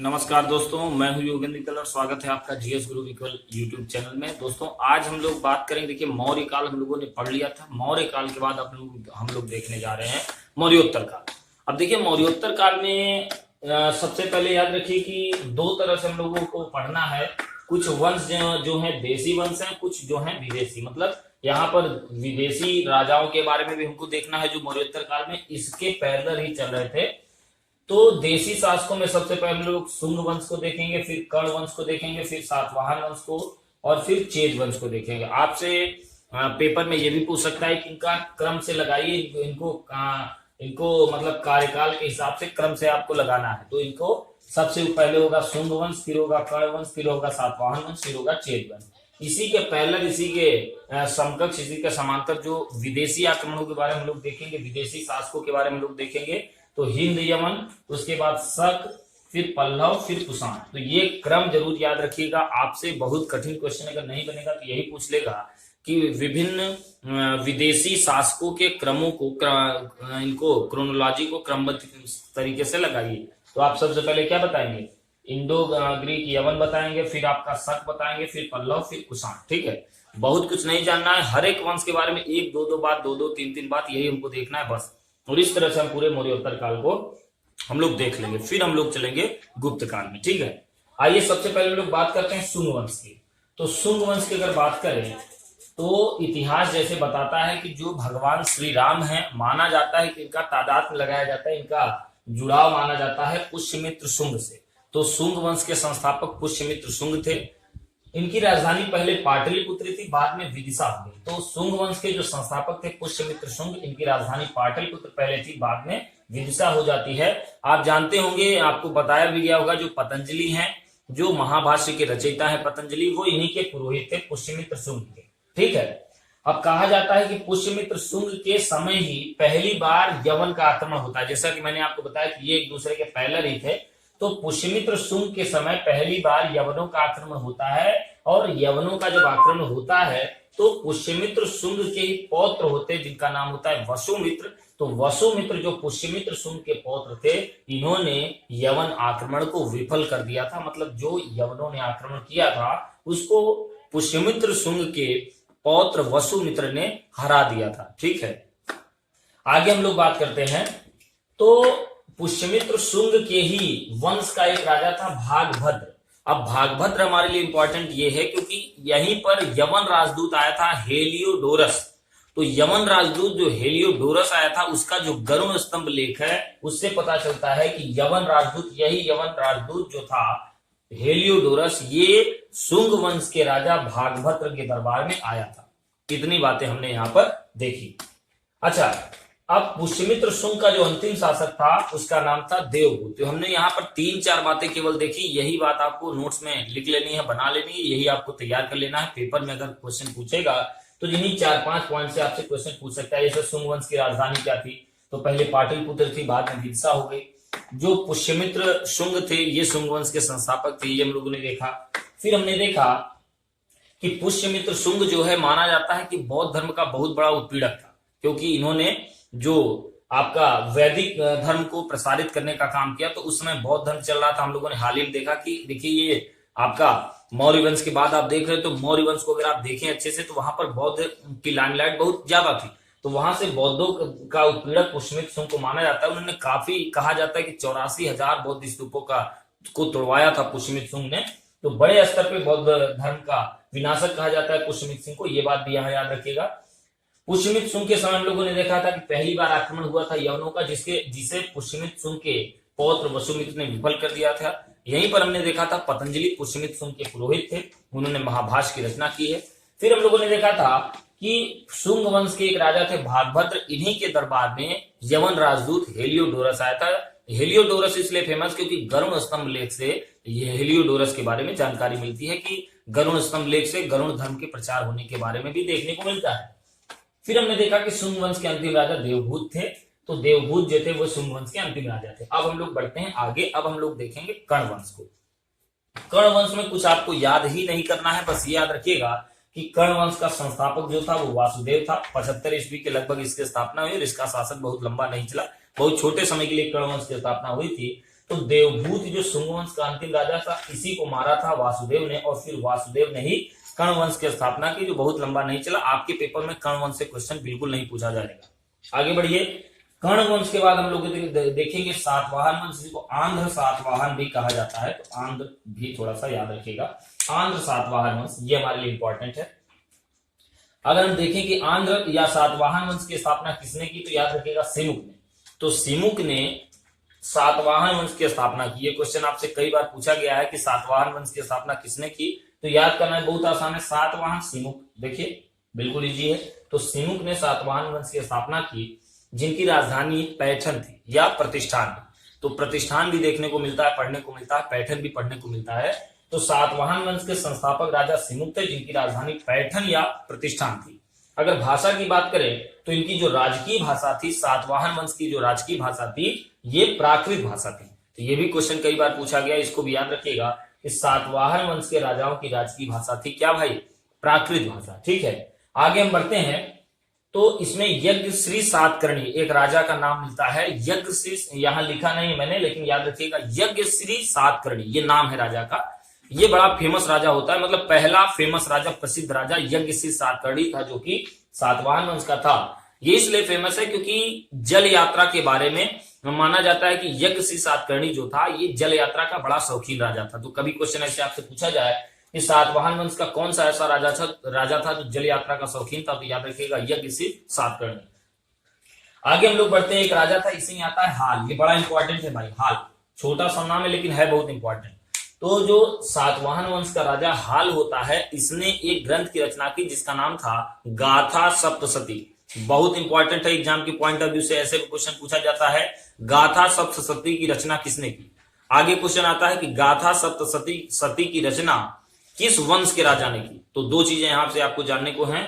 नमस्कार दोस्तों, मैं हूं योगेंद्र कल और स्वागत है आपका जीएस गुरु विकल यूट्यूब चैनल में। दोस्तों आज हम लोग बात करेंगे। देखिए, मौर्य काल हम लोगों ने पढ़ लिया था। मौर्य काल के बाद हम लोग देखने जा रहे हैं मौर्योत्तर काल। अब देखिए, मौर्योत्तर काल में सबसे पहले याद रखिए कि दो तरह से हम लोगों को पढ़ना है। कुछ वंश जो है देसी वंश है, कुछ जो है विदेशी। मतलब यहाँ पर विदेशी राजाओं के बारे में भी हमको देखना है जो मौर्योत्तर काल में इसके पैरेलल ही चल रहे थे। तो देशी शासकों में सबसे पहले लोग शुंग वंश को देखेंगे, फिर कर्ण वंश को देखेंगे, फिर सातवाहन वंश को और फिर चेद वंश को देखेंगे। आपसे पेपर में ये भी पूछ सकता है कि इनका क्रम से लगाइए, इनको मतलब कार्यकाल के हिसाब से क्रम से आपको लगाना है। तो इनको सबसे पहले होगा शुंग वंश, फिर होगा कर्ण वंश, फिर होगा सातवाहन वंश, फिर होगा चेद वंश। इसी के पैरेलल, इसी के समकक्ष, इसी के समांतर जो विदेशी आक्रमणों के बारे में हम लोग देखेंगे, विदेशी शासकों के बारे में लोग देखेंगे। तो हिंद, यमन, उसके बाद शक, फिर पल्लव, फिर कुषाण। तो ये क्रम जरूर याद रखिएगा। आपसे बहुत कठिन क्वेश्चन अगर नहीं बनेगा तो यही पूछ लेगा कि विभिन्न विदेशी शासकों के क्रमों को, इनको क्रोनोलॉजी को क्रमबद्ध तरीके से लगाइए। तो आप सबसे पहले क्या बताएंगे? इंडो ग्रीक यवन बताएंगे, फिर आपका शक बताएंगे, फिर पल्लव, फिर कुषाण। ठीक है, बहुत कुछ नहीं जानना है। हर एक वंश के बारे में एक दो बात, दो तीन तीन बात, यही हमको देखना है बस। और इस तरह से हम पूरे मौर्योत्तर काल को हम लोग देख लेंगे। फिर हम लोग चलेंगे गुप्त काल में। ठीक है, आइए सबसे पहले हम लोग बात करते हैं शुंग वंश की। तो शुंग वंश की अगर बात करें तो इतिहास जैसे बताता है कि जो भगवान श्री राम है, माना जाता है कि इनका तादाद में लगाया जाता है, इनका जुड़ाव माना जाता है पुष्यमित्र शुंग से। तो शुंग वंश के संस्थापक पुष्यमित्र शुंग थे। इनकी राजधानी पहले पाटलिपुत्र थी, बाद में विदिशा हो गई। तो शुंग वंश के जो संस्थापक थे पुष्यमित्र शुंग, इनकी राजधानी पाटलिपुत्र पहले थी, बाद में विदिशा हो जाती है। आप जानते होंगे, आपको बताया भी गया होगा, जो पतंजलि हैं, जो महाभाष्य के रचयिता है पतंजलि, वो इन्हीं के पुरोहित थे, पुष्यमित्र शुंग के। ठीक है, अब कहा जाता है कि पुष्यमित्र शुंग के समय ही पहली बार यवन का आक्रमण होता है। जैसा कि मैंने आपको बताया कि ये एक दूसरे के पैरेलल ही थे। तो पुष्यमित्र शुंग के समय पहली बार यवनों का आक्रमण होता है। और यवनों का जब आक्रमण होता है तो पुष्यमित्र शुंग के ही पौत्र होते हैं, जिनका नाम होता है वसुमित्र। तो वसुमित्र जो पुष्यमित्र शुंग के पौत्र थे, इन्होंने यवन आक्रमण को विफल कर दिया था। मतलब जो यवनों ने आक्रमण किया था उसको पुष्यमित्र शुंग के पौत्र वसुमित्र ने हरा दिया था। ठीक है, आगे हम लोग बात करते हैं। तो पुष्यमित्र शुंग के ही वंश का एक राजा था भागभद्र। अब भागभद्र हमारे लिए इंपॉर्टेंट ये है क्योंकि यहीं पर यवन राजदूत आया था हेलियोडोरस। तो यवन राजदूत जो हेलियोडोरस आया था, उसका जो गरुण स्तंभ लेख है उससे पता चलता है कि यवन राजदूत, यही यवन राजदूत जो था हेलियोडोरस, ये शुंग वंश के राजा भागभद्र के दरबार में आया था। कितनी बातें हमने यहाँ पर देखी। अच्छा, अब पुष्यमित्र शुंग का जो अंतिम शासक था उसका नाम था देवभूत। तो हमने यहाँ पर 3-4 बातें केवल देखी। यही बात आपको नोट्स में लिख लेनी है, बना लेनी है, यही आपको तैयार कर लेना है। पेपर में अगर क्वेश्चन पूछेगा तो जिन्हीं 4-5 पॉइंट से आपसे क्वेश्चन पूछ सकता है। जैसे शुंग वंश की राजधानी क्या थी? तो पहले पाटलिपुत्र थी, बाद में विदिशा हो गई। जो पुष्यमित्र शुंग थे, ये शुंग वंश के संस्थापक थे, ये हम लोगों ने देखा। फिर हमने देखा कि पुष्यमित्र शुंग जो है, माना जाता है कि बौद्ध धर्म का बहुत बड़ा उत्पीड़क था, क्योंकि इन्होंने जो आपका वैदिक धर्म को प्रसारित करने का काम किया। तो उस समय बौद्ध धर्म चल रहा था। हम लोगों ने हाल ही में देखा कि देखिए, ये आपका मौर्य वंश के बाद आप देख रहे हो, तो मौर्य वंश को अगर आप देखें अच्छे से तो वहां पर बौद्ध की लाइमलाइट बहुत ज्यादा थी। तो वहां से बौद्धों का उत्पीड़क पुष्यमित्र शुंग को माना जाता है। उन्होंने काफी, कहा जाता है कि 84,000 बौद्ध स्तूपों को तोड़वाया था पुष्यमित्र शुंग ने। तो बड़े स्तर पे बौद्ध धर्म का विनाशक कहा जाता है पुष्यमित्र शुंग को। ये बात भी यहाँ याद रखिएगा। पुष्यमित्र शुंग के समय हम लोगों ने देखा था कि पहली बार आक्रमण हुआ था यवनों का, जिसे पुष्यमित्र शुंग के पौत्र वसुमित्र ने विफल कर दिया था। यहीं पर हमने देखा था पतंजलि पुष्यमित्र शुंग के पुरोहित थे, उन्होंने महाभाष्य की रचना की है। फिर हम लोगों ने देखा था कि शुंग वंश के एक राजा थे भागभद्र, इन्हीं के दरबार में यवन राजदूत हेलियोडोरस आया था। हेलियोडोरस इसलिए फेमस क्योंकि गरुण स्तंभ लेख से ये हेलियोडोरस के बारे में जानकारी मिलती है कि गरुण स्तंभ लेख से गरुण धर्म के प्रचार होने के बारे में भी देखने को मिलता है। फिर हमने देखा कि शुंग वंश के अंतिम राजा देवभूत थे। तो देवभूत जो थे वो शुंग वंश के अंतिम राजा थे। अब हम लोग बढ़ते हैं आगे। अब हम लोग देखेंगे कर्ण वंश को। कर्ण वंश में कुछ आपको याद ही नहीं करना है, बस याद रखिएगा कि कर्ण वंश का संस्थापक जो था वो वासुदेव था। 75 ईस्वी के लगभग इसकी स्थापना हुई और इसका शासन बहुत लंबा नहीं चला, बहुत छोटे समय के लिए कर्ण वंश की स्थापना हुई थी। तो देवभूत जो शुंग वंश का अंतिम राजा था, इसी को मारा था वासुदेव ने, और फिर वासुदेव ने ही कर्ण वंश की स्थापना की, जो बहुत लंबा नहीं चला। आपके पेपर में कर्ण वंश से क्वेश्चन बिल्कुल नहीं पूछा जाएगा। आगे बढ़िए, कर्ण वंश के बाद हम लोग देखेंगे सातवाहन वंश, जिसको आंध्र सातवाहन भी कहा जाता है, तो आंध्र भी थोड़ा सा याद रखिएगा। आंध्र सातवाहन वंश ये हमारे लिए इंपॉर्टेंट है। अगर हम देखें कि आंध्र या सातवाहन वंश की स्थापना किसने की, तो याद रखिएगा सिमुक ने। तो सिमुक ने सातवाहन वंश की स्थापना की। ये क्वेश्चन आपसे कई बार पूछा गया है कि सातवाहन वंश की स्थापना किसने की, तो याद करना बहुत आसान है, सातवाहन सिमुक। देखिए बिल्कुल इजी है। तो सिमुक ने सातवाहन वंश की स्थापना की, जिनकी राजधानी पैठन थी या प्रतिष्ठान। तो प्रतिष्ठान भी देखने को मिलता है, पढ़ने को मिलता है, पैठन भी पढ़ने को मिलता है। तो सातवाहन वंश के संस्थापक राजा सिमुक थे, जिनकी राजधानी पैठन या प्रतिष्ठान थी। अगर भाषा की बात करें तो इनकी जो राजकीय भाषा थी, सातवाहन वंश की जो राजकीय भाषा थी, ये प्राकृत भाषा थी। तो ये भी क्वेश्चन कई बार पूछा गया, इसको भी याद रखिएगा कि सातवाहन वंश के राजाओं की राजकीय भाषा थी क्या भाई, प्राकृत भाषा। ठीक है, आगे हम बढ़ते हैं। तो इसमें यज्ञश्री सातकर्णी एक राजा का नाम मिलता है। यज्ञश्री यहां लिखा नहीं है मैंने, लेकिन याद रखिएगा यज्ञश्री सातकर्णी ये नाम है राजा का। ये बड़ा फेमस राजा होता है, मतलब पहला फेमस राजा, प्रसिद्ध राजा यज्ञश्री सातकर्णी था, जो कि सातवाहन वंश का था। ये इसलिए फेमस है क्योंकि जल यात्रा के बारे में माना जाता है कि यज्ञश्री सातकर्णी जो था, ये जल यात्रा का बड़ा शौकीन राजा था। तो कभी क्वेश्चन ऐसे आपसे पूछा जाए कि सातवाहन वंश का कौन सा ऐसा राजा था जो जल यात्रा का शौकीन था, तो याद रखिएगा यज्ञश्री सातकर्णी। आगे हम लोग बढ़ते हैं, एक राजा था, इसी में आता है हाल। ये बड़ा इंपॉर्टेंट है भाई, हाल छोटा सा नाम है लेकिन है बहुत इंपॉर्टेंट। तो जो सातवाहन वंश का राजा हाल होता है, इसने एक ग्रंथ की रचना की जिसका नाम था गाथा सप्तशती। बहुत इंपॉर्टेंट है, एग्जाम के पॉइंट ऑफ व्यू से ऐसे क्वेश्चन पूछा जाता है, गाथा सप्तशती की रचना किसने की। आगे क्वेश्चन आता है कि गाथा सप्तशती की रचना किस वंश के राजा ने की। तो दो चीजें यहां से आपको जानने को हैं,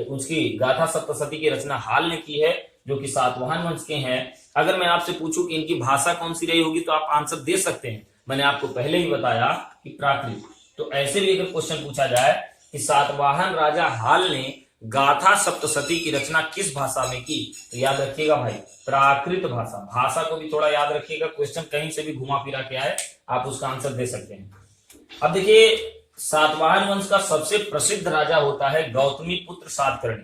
उसकी गाथा सप्तशती की रचना हाल ने की है, जो कि सातवाहन वंश के हैं। अगर मैं आपसे पूछूं कि इनकी भाषा कौन सी रही होगी, तो आप आंसर दे सकते हैं, मैंने आपको पहले ही बताया कि प्राकृत। तो ऐसे भी अगर क्वेश्चन पूछा जाए कि सातवाहन राजा हाल ने गाथा सप्तशती की रचना किस भाषा में की, तो याद रखिएगा भाई प्राकृत भाषा। भाषा को भी थोड़ा याद रखिएगा, क्वेश्चन कहीं से भी घुमा फिरा के आए आप उसका आंसर दे सकते हैं। अब देखिए, सातवाहन वंश का सबसे प्रसिद्ध राजा होता है गौतमी पुत्र सातकर्णी।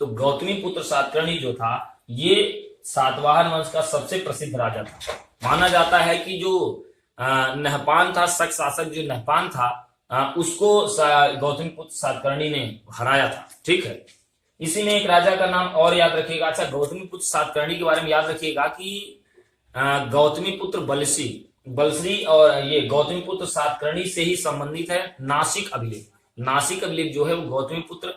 तो गौतमी पुत्र सातकर्णी जो था, ये सातवाहन वंश का सबसे प्रसिद्ध राजा था। माना जाता है कि जो नहपान था, शक शासक जो नहपान था, उसको गौतमी पुत्र सातकर्णी ने हराया था। ठीक है, इसी में एक राजा का नाम और याद रखिएगा। अच्छा, गौतमी पुत्र सातकर्णी के बारे में याद रखिएगा कि गौतमी पुत्र बलश्री और ये गौतमी पुत्र सातकर्णी से ही संबंधित है नासिक अभिलेख। नासिक अभिलेख जो है वो गौतमी पुत्र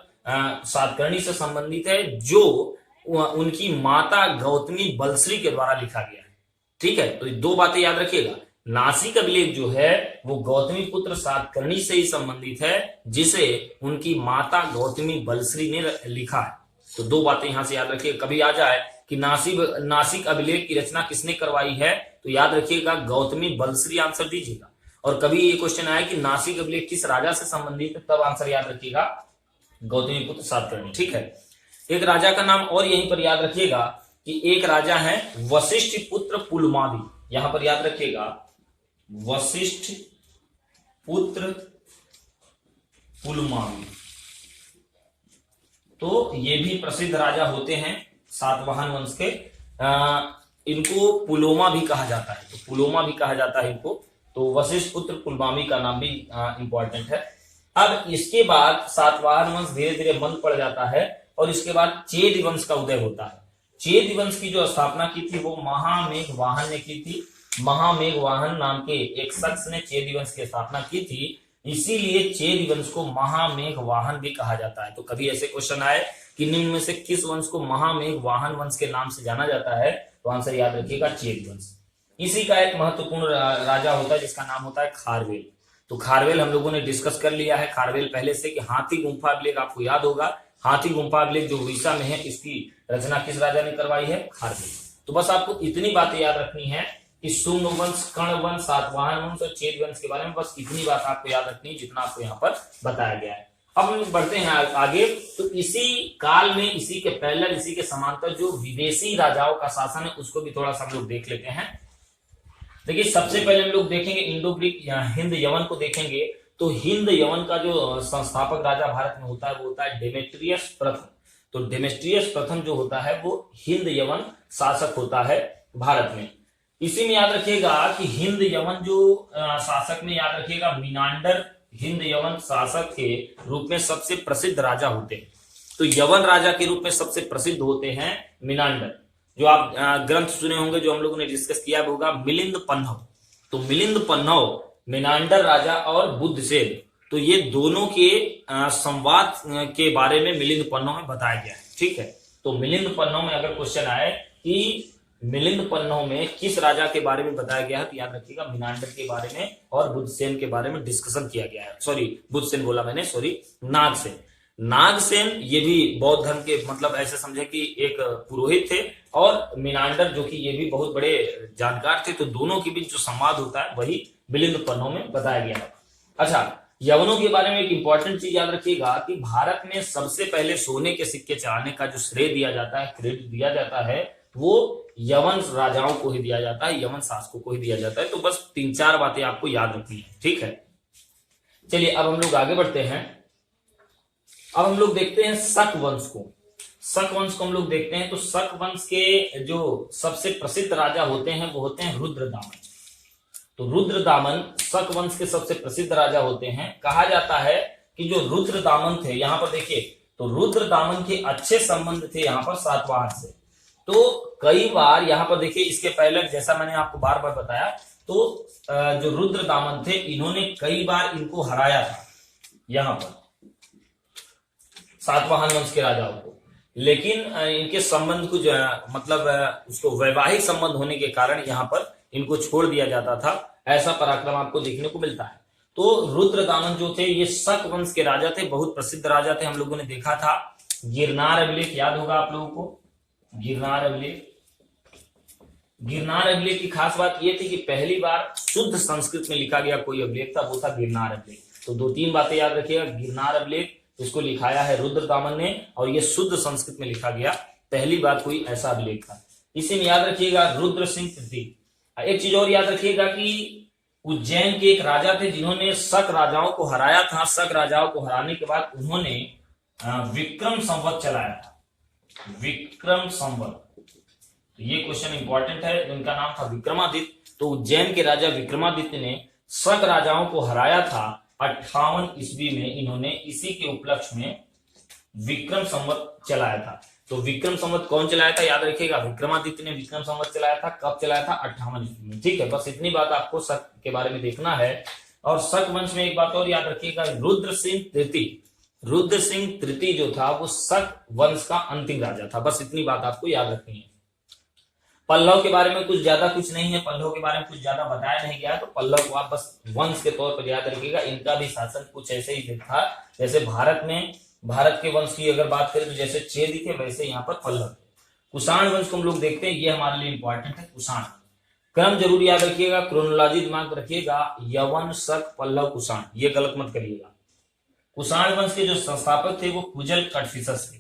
सातकर्णी से संबंधित है, जो उनकी माता गौतमी बलश्री के द्वारा लिखा गया है। ठीक है, तो ये दो बातें याद रखिएगा। नासिक अभिलेख जो है वो गौतमी पुत्र सातकर्णी से ही संबंधित है, जिसे उनकी माता गौतमी बलश्री ने लिखा है। तो दो बातें यहां से याद रखिए। कभी आ जाए कि नासिक अभिलेख की रचना किसने करवाई है, तो याद रखिएगा गौतमी बलश्री आंसर दीजिएगा। और कभी ये क्वेश्चन आए कि नासिक अभिलेख किस राजा से संबंधित है, तब आंसर याद रखिएगा गौतमी पुत्र सातकर्णी। ठीक है, एक राजा का नाम और यहीं पर याद रखिएगा कि एक राजा है वशिष्ठ पुत्र पुलमावी। यहां पर याद रखिएगा वशिष्ठ पुत्र पुलमावी। तो ये भी प्रसिद्ध राजा होते हैं सातवाहन वंश के। इनको पुलोमा भी कहा जाता है, तो पुलोमा भी कहा जाता है इनको। तो वशिष्ठ पुत्र पुलमावी का नाम भी इंपॉर्टेंट है। अब इसके बाद सातवाहन वंश धीरे धीरे बंद पड़ जाता है, और इसके बाद चेद वंश का उदय होता है। चेद वंश की जो स्थापना की थी वो महामेघवाहन ने की थी। महामेघवाहन नाम के एक शख्स ने चेद वंश की स्थापना की थी, इसीलिए चेद वंश को महामेघवाहन भी कहा जाता है। तो कभी ऐसे क्वेश्चन आए कि निम्न में से किस वंश को महामेघवाहन वंश के नाम से जाना जाता है, तो आंसर याद रखिएगा चेद वंश। इसी का एक महत्वपूर्ण राजा होता है जिसका नाम होता है खारवेल। तो खारवेल हम लोगों ने डिस्कस कर लिया है खारवेल पहले से, कि हाथी गुम्फा अभिलेख आपको याद होगा। हाथी गुम्फा अभिलेख जो उड़ीसा में है, इसकी रचना किस राजा ने करवाई है, खारवेल। तो बस आपको इतनी बातें याद रखनी है कि शुंग वंश, कर्ण वंश, सातवाहन वंश और चेद वंश के बारे में बस इतनी बात आपको याद रखनी है जितना आपको यहाँ पर बताया गया है। अब हम बढ़ते हैं आगे। तो इसी काल में, इसी के पैरेलल, इसी के समांतर जो विदेशी राजाओं का शासन है, उसको भी थोड़ा सा हम लोग देख लेते हैं। देखिए सबसे पहले हम लोग देखेंगे इंडो ग्रीक या हिंद यवन को देखेंगे। तो हिंद यवन का जो संस्थापक राजा भारत में होता है वो होता है डेमेट्रियस प्रथम। तो डेमेट्रियस प्रथम जो होता है वो हिंद यवन शासक होता है भारत में। इसी में याद रखिएगा कि हिंद यवन जो शासक में याद रखिएगा मिनांडर हिंद यवन शासक के रूप में सबसे प्रसिद्ध राजा होते हैं। तो यवन राजा के रूप में सबसे प्रसिद्ध होते हैं मिनांडर। जो आप ग्रंथ सुने होंगे जो हम लोगों ने डिस्कस किया होगा मिलिंद पन्हव। तो मिलिंद पन्हव, मिनांडर राजा और बुद्धसेन, तो ये दोनों के संवाद के बारे में मिलिंद पन्हव में बताया गया है। ठीक है, तो मिलिंद पन्हव में अगर क्वेश्चन आए कि मिलिंद पन्हव में किस राजा के बारे में बताया गया है, तो याद रखिएगा मिनांडर के बारे में और बुद्धसेन के बारे में डिस्कशन किया गया है। सॉरी बुद्धसेन बोला मैंने, सॉरी नागसेन। नागसेन ये भी बौद्ध धर्म के मतलब ऐसे समझे कि एक पुरोहित थे, और मिनांडर जो कि ये भी बहुत बड़े जानकार थे। तो दोनों के बीच जो संवाद होता है वही मिलिंद पन्हव में बताया गया है। अच्छा, यवनों के बारे में एक इंपॉर्टेंट चीज याद रखिएगा कि भारत में सबसे पहले सोने के सिक्के चलाने का जो श्रेय दिया जाता है, क्रेडिट दिया जाता है, वो यवन राजाओं को ही दिया जाता है, यवन शासकों को ही दिया जाता है। तो बस 3-4 बातें आपको याद रखनी है। ठीक है, चलिए अब हम लोग आगे बढ़ते हैं। अब हम लोग देखते हैं शक वंश को। शक वंश को हम लोग देखते हैं। तो शक वंश के जो सबसे प्रसिद्ध राजा होते हैं वो होते हैं रुद्रदामन। तो रुद्रदामन शक वंश के सबसे प्रसिद्ध राजा होते हैं। कहा जाता है कि जो रुद्रदामन थे, यहां पर देखिए, तो रुद्रदामन के अच्छे संबंध थे यहां पर सातवाहन से। तो कई बार यहां पर देखिए, इसके पहले जैसा मैंने आपको बार बार बताया, तो जो रुद्रदामन थे इन्होंने कई बार इनको हराया था यहां पर सातवाहन वंश के राजाओं को। लेकिन इनके संबंध को जो मतलब उसको वैवाहिक संबंध होने के कारण यहाँ पर इनको छोड़ दिया जाता था। ऐसा पराक्रम आपको देखने को मिलता है। तो रुद्रदामन जो थे ये शक वंश के राजा थे, बहुत प्रसिद्ध राजा थे। हम लोगों ने देखा था गिरनार अभिलेख, याद होगा आप लोगों को गिरनार अभिलेख। गिरनार अभिलेख की खास बात यह थी कि पहली बार शुद्ध संस्कृत में लिखा गया कोई अभिलेख था, वो था गिरनार अभिलेख। तो 2-3 बातें याद रखिएगा। गिरनार अभिलेख, इसको लिखाया है रुद्रदामन ने, और ये शुद्ध संस्कृत में लिखा गया, पहली बार कोई ऐसा अभिलेख था। इसी में याद रखिएगा रुद्र सिंह तृतीय। एक चीज और याद रखिएगा कि उज्जैन के एक राजा थे जिन्होंने शक राजाओं को हराया था। शक राजाओं को हराने के बाद उन्होंने विक्रम संवत चलाया था। विक्रम संवत, तो ये क्वेश्चन इंपॉर्टेंट है। इनका नाम था विक्रमादित्य। तो उज्जैन के राजा विक्रमादित्य ने शक राजाओं को हराया था 58 ईस्वी में। इन्होंने इसी के उपलक्ष्य में विक्रम संवत चलाया था। तो विक्रम संवत कौन चलाया था, याद रखिएगा विक्रमादित्य ने विक्रम संवत चलाया था। कब चलाया था, 58 ईस्वी में। ठीक है, बस इतनी बात आपको शक के बारे में देखना है। और शक वंश में एक बात और याद रखिएगा, रुद्र सिंह तृतीय। रुद्र सिंह तृतीय जो था वो शक वंश का अंतिम राजा था। बस इतनी बात आपको याद रखनी है। पल्लव के बारे में कुछ ज्यादा कुछ नहीं है, पल्लव के बारे में कुछ ज्यादा बताया नहीं गया। तो पल्लव को आप बस वंश के तौर पर याद रखिएगा। इनका भी शासन कुछ ऐसे ही था, जैसे भारत में भारत के वंश की अगर बात करें तो जैसे चेदी थे, वैसे यहाँ पर पल्लव थे। कुषाण वंश को हम लोग देखते हैं, ये हमारे लिए इंपॉर्टेंट है। कुषाण क्रम जरूर याद रखिएगा, क्रोनोलॉजी दिमाग रखिएगा, यवन, शक, पल्लव, कुषाण, ये गलत मत करिएगा। कुषाण वंश के जो संस्थापक थे वो कुजल कटफिसस थे।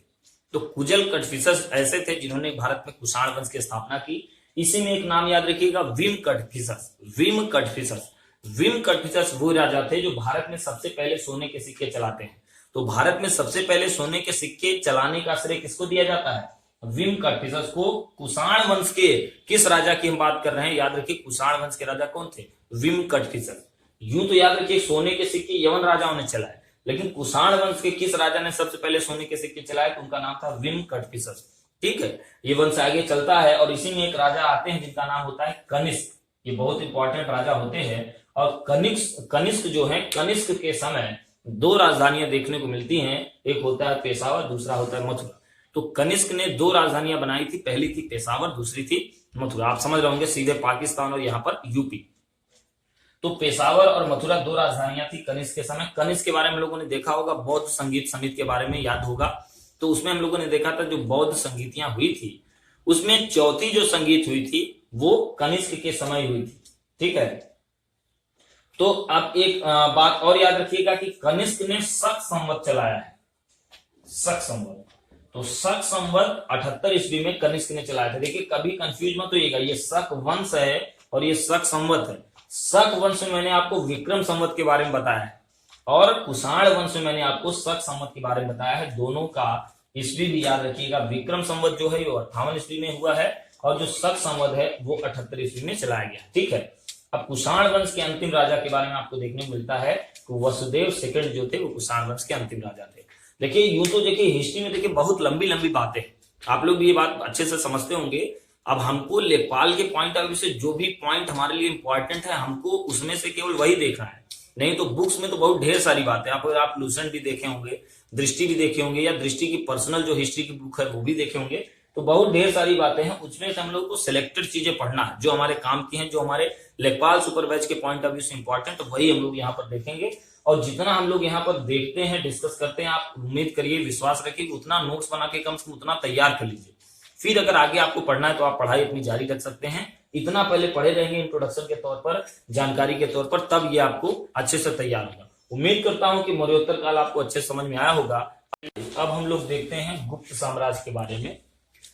तो कुजल कटफिसस ऐसे थे जिन्होंने भारत में कुषाण वंश की स्थापना की। इसी में एक नाम याद रखिएगा, Vim Kadphises. Vim Kadphises, Vim Kadphises वो राजा थे जो भारत में सबसे पहले सोने के सिक्के चलाते हैं। तो भारत में सबसे पहले सोने के सिक्के चलाने का श्रेय किसको दिया जाता है, विम कटफिसस को। कुषाण वंश के किस राजा की हम बात कर रहे हैं, याद रखिए कुषाण वंश के राजा कौन थे, विम कटफिसस। यूं तो याद रखिए सोने के सिक्के यवन राजाओं ने चलाए, लेकिन कुषाण वंश के किस राजा ने सबसे पहले सोने के सिक्के चलाए, तो उनका नाम था विम कटफिसस। ठीक है, ये वंश आगे चलता है। और इसी में एक राजा आते हैं जिनका नाम होता है कनिष्क। ये बहुत इंपॉर्टेंट राजा होते हैं। और कनिष्क जो है, कनिष्क के समय 2 राजधानियां देखने को मिलती हैं। एक होता है पेशावर, दूसरा होता है मथुरा। तो कनिष्क ने 2 राजधानियां बनाई थी, पहली थी पेशावर, दूसरी थी मथुरा। आप समझ रहे होंगे, सीधे पाकिस्तान और यहाँ पर यूपी। तो पेशावर और मथुरा 2 राजधानियां थी कनिष्क के समय। कनिष्क के बारे में लोगों ने देखा होगा, बौद्ध संगीत समिति के बारे में याद होगा। तो उसमें हम लोगों ने देखा था जो बौद्ध संगीतियां हुई थी, उसमें चौथी जो संगीत हुई थी वो कनिष्क के समय हुई थी। ठीक है, तो आप एक बात और याद रखिएगा कि कनिष्क ने शक संवत चलाया है। शक संवत, तो शक संवत 78 ईस्वी में कनिष्क ने चलाया था। देखिए कभी कंफ्यूज मत होइएगा, ये शक वंश है और ये शक संवत है। शक वंश में मैंने आपको विक्रम संवत के बारे में बताया है और कुषाण वंश में मैंने आपको शक संवत के बारे में बताया है। दोनों का ईस्वी भी याद रखिएगा। विक्रम संवत जो है वो 58 ईस्वी में हुआ है और जो शक संवत है वो 78 ईस्वी में चलाया गया। ठीक है, अब कुषाण वंश के अंतिम राजा के बारे में आपको देखने को मिलता है कि वसुदेव सेकंड जो थे वो कुषाण वंश के अंतिम राजा थे। देखिए यूं तो देखिए हिस्ट्री में देखिए बहुत लंबी लंबी बातें, आप लोग भी ये बात अच्छे से समझते होंगे। अब हमको लेखपाल के पॉइंट ऑफ व्यू से जो भी पॉइंट हमारे लिए इंपॉर्टेंट है हमको उसमें से केवल वही देखना है, नहीं तो बुक्स में तो बहुत ढेर सारी बातें। आप लूसेंट भी देखे होंगे, दृष्टि भी देखे होंगे, या दृष्टि की पर्सनल जो हिस्ट्री की बुक है वो भी देखे होंगे। तो बहुत ढेर सारी बातें हैं, उसमें से हम लोग को सिलेक्टेड चीजें पढ़ना है जो हमारे काम की हैं, जो हमारे लेखपाल सुपर बैच के पॉइंट ऑफ व्यू से इंपॉर्टेंट, वही हम लोग यहाँ पर देखेंगे। और जितना हम लोग यहाँ पर देखते हैं, डिस्कस करते हैं, आप उम्मीद करिए, विश्वास रखिए, उतना नोट्स बना के कम से कम उतना तैयार कर लीजिए। फिर अगर आगे आपको पढ़ना है तो आप पढ़ाई अपनी जारी रख सकते हैं। इतना पहले पढ़े रहेंगे इंट्रोडक्शन के तौर पर, जानकारी के तौर पर, तब ये आपको अच्छे से तैयार होगा। उम्मीद करता हूं कि मौर्योत्तर काल आपको अच्छे समझ में आया होगा। अब हम लोग देखते हैं गुप्त साम्राज्य के बारे में।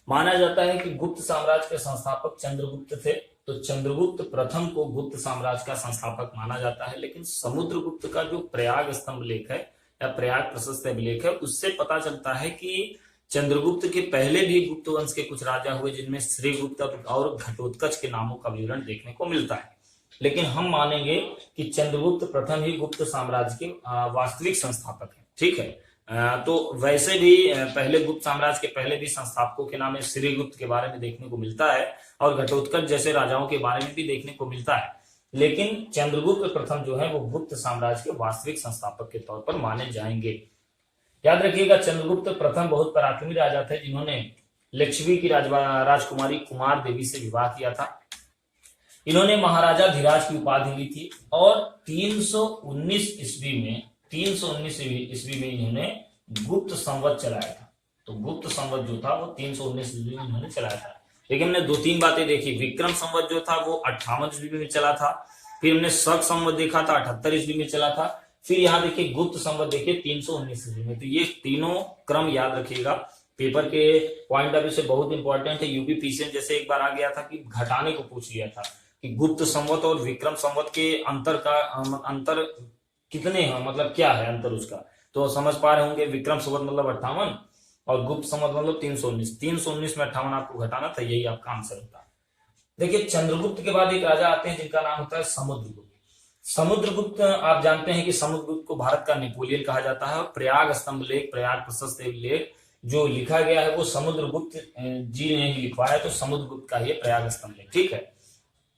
माना जाता है कि गुप्त साम्राज्य के संस्थापक चंद्रगुप्त थे, तो चंद्रगुप्त प्रथम को गुप्त साम्राज्य का संस्थापक माना जाता है। लेकिन समुद्रगुप्त का जो प्रयाग स्तंभ लेख है या प्रयाग प्रशस्त अभिलेख है, उससे पता चलता है कि चंद्रगुप्त के पहले भी गुप्त वंश के कुछ राजा हुए, जिनमें श्रीगुप्त और घटोत्कच के नामों का विवरण देखने को मिलता है। लेकिन हम मानेंगे कि चंद्रगुप्त प्रथम ही गुप्त साम्राज्य के वास्तविक संस्थापक है। ठीक है, तो वैसे भी पहले गुप्त साम्राज्य के पहले भी संस्थापकों के नाम में श्रीगुप्त के बारे में देखने को मिलता है और घटोत्कच जैसे राजाओं के बारे में भी देखने को मिलता है। लेकिन चंद्रगुप्त प्रथम जो है वो गुप्त साम्राज्य के वास्तविक संस्थापक के तौर पर माने जाएंगे। याद रखिएगा, चंद्रगुप्त प्रथम बहुत पराक्रमी राजा थे, जिन्होंने लक्ष्मी की राजकुमारी कुमार देवी से विवाह किया था। इन्होंने महाराजा धीराज की उपाधि ली थी और 319 ईस्वी में इन्होंने गुप्त संवत चलाया था। तो गुप्त संवत जो था वो 319 ईस्वी में इन्होंने चलाया था। लेकिन हमने 2-3 बातें देखी। विक्रम संवत जो था वो 58 ईस्वी में चला था। फिर हमने शक संवत देखा था, 78 ईस्वी में चला था। फिर यहाँ देखिए गुप्त संवत देखिए 319 ईस्वी में। तो ये तीनों क्रम याद रखिएगा, पेपर के पॉइंट ऑफ व्यू से बहुत इंपॉर्टेंट है। यूपीपीसीएन जैसे एक बार आ गया था कि घटाने को पूछ लिया था कि गुप्त संवत और विक्रम संवत के अंतर कितने हैं, मतलब क्या है अंतर उसका, तो समझ पा रहे होंगे। विक्रम संवत मतलब 58 और गुप्त संवत मतलब 319। 319 में 58 आपको घटाना था, यही आपका आंसर होता है। देखिए चंद्रगुप्त के बाद एक राजा आते हैं जिनका नाम होता है समुद्रगुप्त। समुद्रगुप्त आप जानते हैं कि समुद्रगुप्त को भारत का नेपोलियन कहा जाता है। और प्रयाग स्तंभ लेख, प्रयाग प्रशस्त लेख जो लिखा गया है वो समुद्रगुप्त जी ने ही लिखवाया, तो समुद्रगुप्त का ये प्रयाग स्तंभ लेख। ठीक है,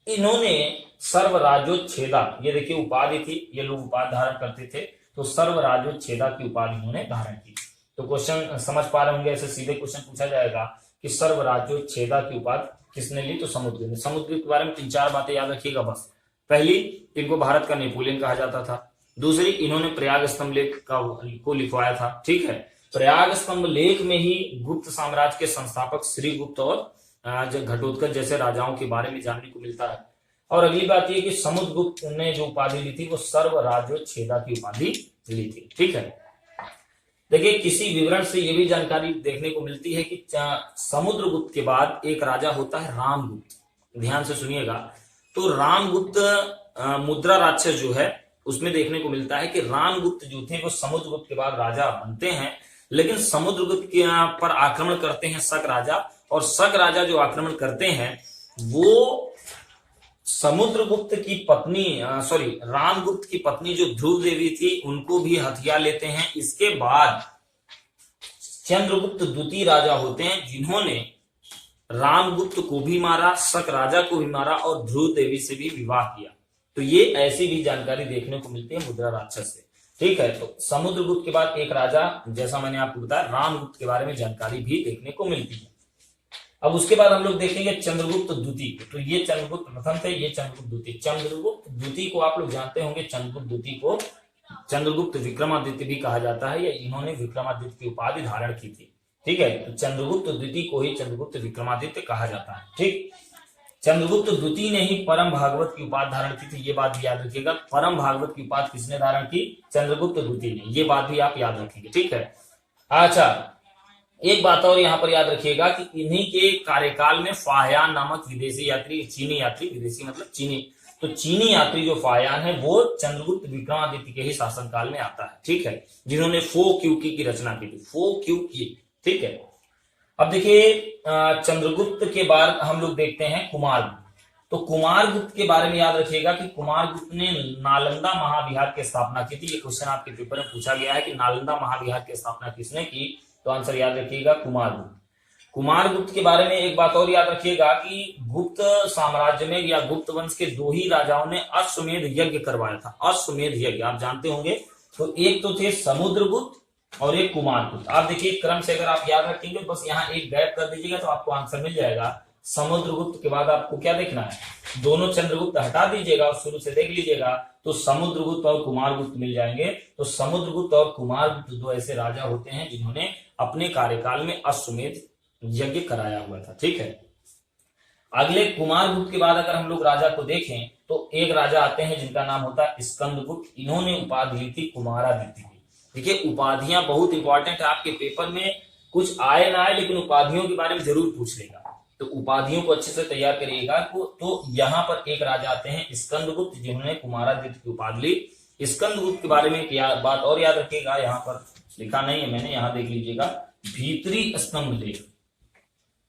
इन्होंने सर्वराज्योच्छेदा, ये देखिए उपाधि थी, ये लोग उपाधि धारण करते थे, तो सर्वराज्योच्छेदा की उपाधि इन्होंने धारण की। तो क्वेश्चन समझ पा रहे होंगे, ऐसे सीधे क्वेश्चन पूछा जाएगा कि सर्वराज्योच्छेदा की उपाधि किसने ली, तो समुद्रगुप्त। समुद्रगुप्त के बारे में 3-4 बातें याद रखिएगा बस। पहली, इनको भारत का नेपोलियन कहा जाता था। दूसरी, इन्होंने प्रयाग स्तंभ लेख को लिखवाया था। ठीक है, प्रयाग स्तंभ लेख में ही गुप्त साम्राज्य के संस्थापक श्रीगुप्त और घटोत्कच जैसे राजाओं के बारे में जानने को मिलता है। और अगली बात यह कि समुद्रगुप्त ने जो उपाधि ली थी वो सर्वराज्योच्छेदा की उपाधि ली थी। ठीक है, देखिए किसी विवरण से ये भी जानकारी देखने को मिलती है कि समुद्रगुप्त के बाद एक राजा होता है रामगुप्त। ध्यान से सुनिएगा, तो रामगुप्त मुद्रा राक्षस जो है उसमें देखने को मिलता है कि रामगुप्त जो थे वो समुद्रगुप्त के बाद राजा बनते हैं। लेकिन समुद्रगुप्त के पर आक्रमण करते हैं शक राजा, और शक राजा जो आक्रमण करते हैं वो समुद्रगुप्त की पत्नी रामगुप्त की पत्नी जो ध्रुव देवी थी उनको भी हथिया लेते हैं। इसके बाद चंद्रगुप्त द्वितीय राजा होते हैं जिन्होंने रामगुप्त को भी मारा, शक राजा को भी मारा और ध्रुव देवी से भी विवाह किया। तो ये ऐसी भी जानकारी देखने को मिलती है मुद्रा राक्षस से। ठीक है, तो समुद्रगुप्त के बाद एक राजा, जैसा मैंने आपको बताया, रामगुप्त के बारे में जानकारी भी देखने को मिलती है। अब उसके बाद हम लोग देखेंगे चंद्रगुप्त द्वितीय। तो ये चंद्रगुप्त प्रथम थे, ये चंद्रगुप्त द्वितीय। चंद्रगुप्त द्वितीय को आप लोग जानते होंगे, चंद्रगुप्त द्वितीय को चंद्रगुप्त विक्रमादित्य भी कहा जाता है, या इन्होंने विक्रमादित्य की उपाधि धारण की थी। ठीक है, तो चंद्रगुप्त द्वितीय को ही चंद्रगुप्त विक्रमादित्य कहा जाता है। ठीक, चंद्रगुप्त द्वितीय ने ही परम भागवत की उपाधि धारण की थी, ये बात भी याद रखिएगा। परम भागवत की उपाधि किसने धारण की? चंद्रगुप्त द्वितीय ने, ये बात भी आप याद रखेंगे। ठीक है, अच्छा एक बात और यहाँ पर याद रखिएगा कि इन्हीं के कार्यकाल में फाहियान नामक विदेशी यात्री, चीनी यात्री, विदेशी मतलब चीनी, तो चीनी यात्री जो फाहियान है वो चंद्रगुप्त विक्रमादित्य के ही शासनकाल में आता है, ठीक है, जिन्होंने फो क्यू की रचना की थी, फो क्यू की, ठीक है। अब देखिए चंद्रगुप्त के बाद हम लोग देखते हैं कुमारगुप्त। तो कुमारगुप्त के बारे में याद रखिएगा कि कुमारगुप्त ने नालंदा महाविहार की स्थापना की थी। ये क्वेश्चन आपके पेपर में पूछा गया है कि नालंदा महाविहार की स्थापना किसने की, तो आंसर याद रखिएगा कुमारगुप्त। कुमारगुप्त के बारे में एक बात और याद रखिएगा कि गुप्त साम्राज्य में या गुप्त वंश के दो ही राजाओं ने अश्वमेध यज्ञ करवाया था। अश्वमेध यज्ञ आप जानते होंगे, तो एक तो थे समुद्रगुप्त और एक कुमारगुप्त। आप देखिए क्रम से अगर आप याद रखेंगे, बस यहाँ एक गैप कर दीजिएगा तो आपको आंसर मिल जाएगा। समुद्रगुप्त के बाद आपको क्या देखना है, दोनों चंद्रगुप्त हटा दीजिएगा और शुरू से देख लीजिएगा, तो समुद्रगुप्त और कुमारगुप्त मिल जाएंगे। तो समुद्रगुप्त और कुमारगुप्त दो ऐसे राजा होते हैं जिन्होंने अपने कार्यकाल में अश्वमेध यज्ञ कराया हुआ था, ठीक है। अगले कुमारगुप्त के बाद अगर हम लोग राजा को देखें तो एक राजा आते हैं जिनका नाम होता है स्कंदगुप्त। इन्होंने उपाधि ली थी कुमारादित्य की। देखिए उपाधियां बहुत इंपॉर्टेंट है, आपके पेपर में कुछ आए ना आए लेकिन उपाधियों के बारे में जरूर पूछ लेगा, तो उपाधियों को अच्छे से तैयार करिएगा। तो यहाँ पर एक राजा आते हैं स्कंदगुप्त, जिन्होंने कुमारादित्य की उपाधि ली। स्कंदगुप्त के बारे में एक बात और याद रखिएगा, यहाँ पर लिखा नहीं है मैंने, यहाँ देख लीजिएगा, भीतरी स्तंभ लेख,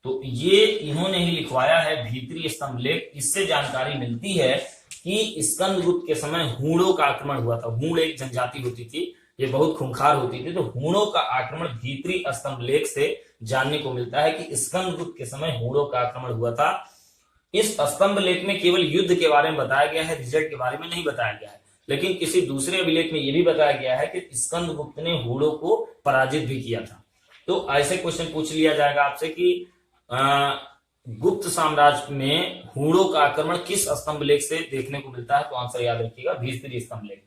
तो ये इन्होंने ही लिखवाया है भीतरी स्तंभ लेख। इससे जानकारी मिलती है कि स्कंदगुप्त के समय हूणों का आक्रमण हुआ था। हूण एक जनजाति होती थी, ये बहुत खूंखार होती थी, तो हूणों का आक्रमण भीतरी स्तंभ लेख से जानने को मिलता है कि स्कंदगुप्त के समय हूणों का आक्रमण हुआ था। इस स्तंभ लेख में केवल युद्ध के बारे में बताया गया है, रिजल्ट के बारे में नहीं बताया गया है, लेकिन किसी दूसरे अभिलेख में यह भी बताया गया है कि स्कंदगुप्त ने हूणों को पराजित भी किया था। तो ऐसे क्वेश्चन पूछ लिया जाएगा आपसे कि गुप्त साम्राज्य में हूणों का आक्रमण किस स्तंभ लेख से देखने को मिलता है, तो आंसर याद रखिएगा भीतरी स्तंभ लेख।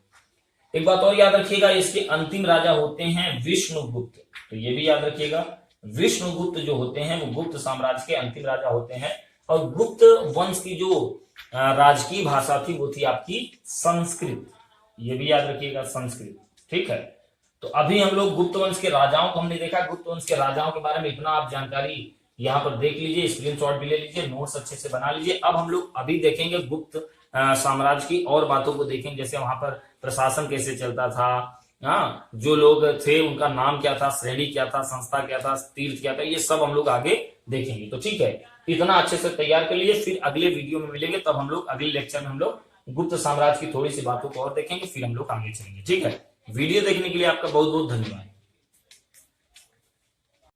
एक बात और याद रखिएगा, इसके अंतिम राजा होते हैं विष्णुगुप्त, तो ये भी याद रखिएगा। विष्णुगुप्त जो होते हैं वो गुप्त साम्राज्य के अंतिम राजा होते हैं, और गुप्त वंश की जो राजकीय भाषा थी वो थी आपकी संस्कृत, ये भी याद रखिएगा संस्कृत, ठीक है। तो अभी हम लोग गुप्त वंश के राजाओं को हमने देखा। गुप्त वंश के राजाओं के बारे में इतना आप जानकारी यहाँ पर देख लीजिए, स्क्रीनशॉट भी ले लीजिए, नोट्स अच्छे से बना लीजिए। अब हम लोग अभी देखेंगे गुप्त साम्राज्य की और बातों को देखेंगे, जैसे वहां पर प्रशासन कैसे चलता था, हाँ, जो लोग थे उनका नाम क्या था, श्रेणी क्या था, संस्था क्या था, तीर्थ क्या था, ये सब हम लोग आगे देखेंगे। तो ठीक है, इतना अच्छे से तैयार कर लिए, फिर अगले वीडियो में मिलेंगे, तब हम लोग अगले लेक्चर में हम लोग गुप्त साम्राज्य की थोड़ी सी बातों को और देखेंगे, फिर हम लोग आगे चलेंगे, ठीक है। वीडियो देखने के लिए आपका बहुत बहुत धन्यवाद।